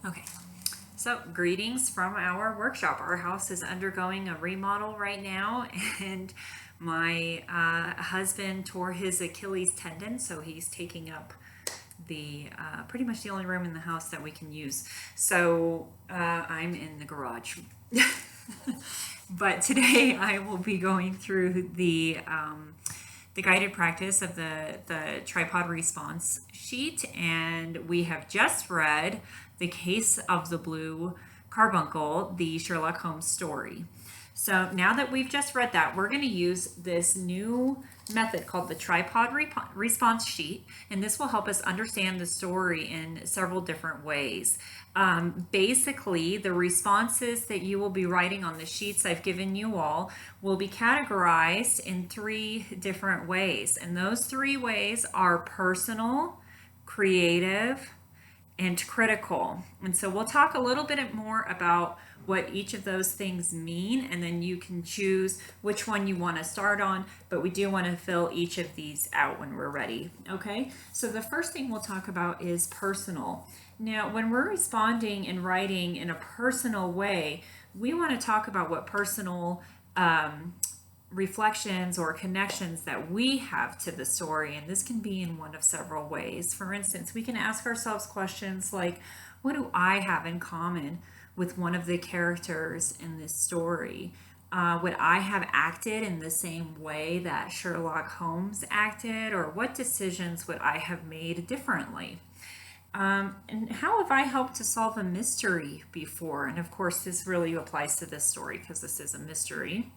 Okay, so greetings from our workshop. Our house is undergoing a remodel right now, and my husband tore his Achilles tendon, so he's taking up the pretty much the only room in the house that we can use. So I'm in the garage. But today I will be going through the guided practice of the tripod response sheet, and we have just read The Case of the Blue Carbuncle, the Sherlock Holmes story. So now that we've just read that, we're going to use this new method called the tripod response sheet, and this will help us understand the story in several different ways. Basically, the responses that you will be writing on the sheets I've given you all will be categorized in 3 different ways, and those 3 ways are personal, creative, and critical. And so we'll talk a little bit more about what each of those things mean, and then you can choose which one you want to start on, but we do want to fill each of these out when we're ready. Okay, so the first thing we'll talk about is personal. Now, when we're responding and writing in a personal way, we want to talk about what personal reflections or connections that we have to the story, and this can be in one of several ways. For instance, we can ask ourselves questions like, what do I have in common with one of the characters in this story? Would I have acted in the same way that Sherlock Holmes acted, or what decisions would I have made differently? And how have I helped to solve a mystery before? And of course, this really applies to this story because this is a mystery.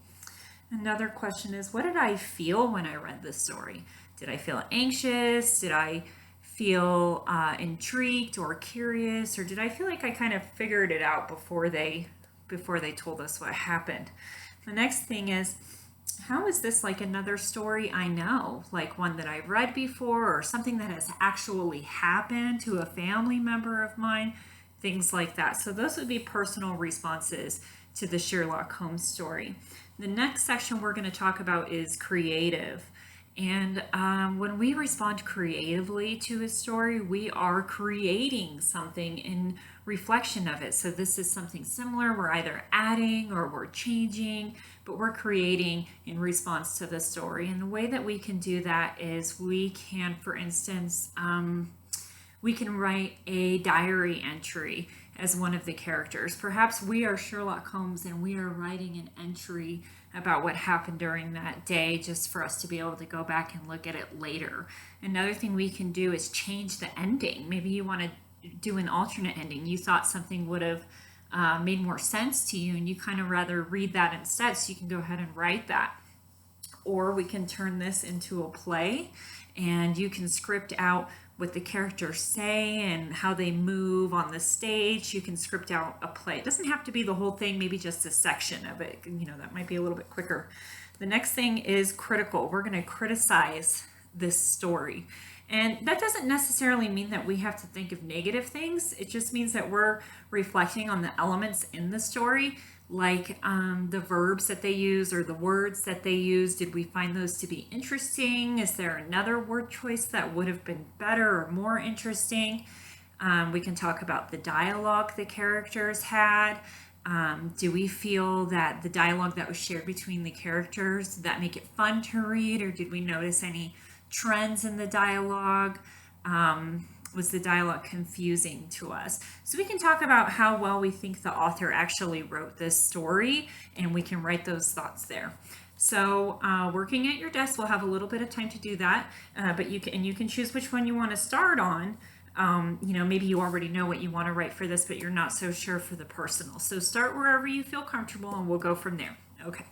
Another question is, what did I feel when I read this story? Did I feel anxious? Did I feel intrigued or curious? Or did I feel like I kind of figured it out before they told us what happened? The next thing is, how is this like another story I know, like one that I've read before, or something that has actually happened to a family member of mine? Things like that. So those would be personal responses to the Sherlock Holmes story. The next section we're going to talk about is creative. And when we respond creatively to a story, we are creating something in reflection of it. So this is something similar. We're either adding or we're changing, but we're creating in response to the story. And the way that we can do that is we can, for instance, we can write a diary entry as one of the characters. Perhaps we are Sherlock Holmes and we are writing an entry about what happened during that day, just for us to be able to go back and look at it later. Another thing we can do is change the ending. Maybe you want to do an alternate ending. You thought something would have made more sense to you, and you kind of rather read that instead, so you can go ahead and write that. Or we can turn this into a play, and you can script out what the characters say and how they move on the stage. You can script out a play. It doesn't have to be the whole thing, maybe just a section of it. That might be a little bit quicker. The next thing is critical. We're going to criticize this story. And that doesn't necessarily mean that we have to think of negative things. It just means that we're reflecting on the elements in the story, like the verbs that they use or the words that they use. Did we find those to be interesting? Is there another word choice that would have been better or more interesting? We can talk about the dialogue the characters had. Do we feel that the dialogue that was shared between the characters, did that make it fun to read, or did we notice any trends in the dialogue? Was the dialogue confusing to us? So we can talk about how well we think the author actually wrote this story, and we can write those thoughts there. So working at your desk, we'll have a little bit of time to do that, but you can choose which one you want to start on. Maybe you already know what you want to write for this, but you're not so sure for the personal. So start wherever you feel comfortable, and we'll go from there. Okay.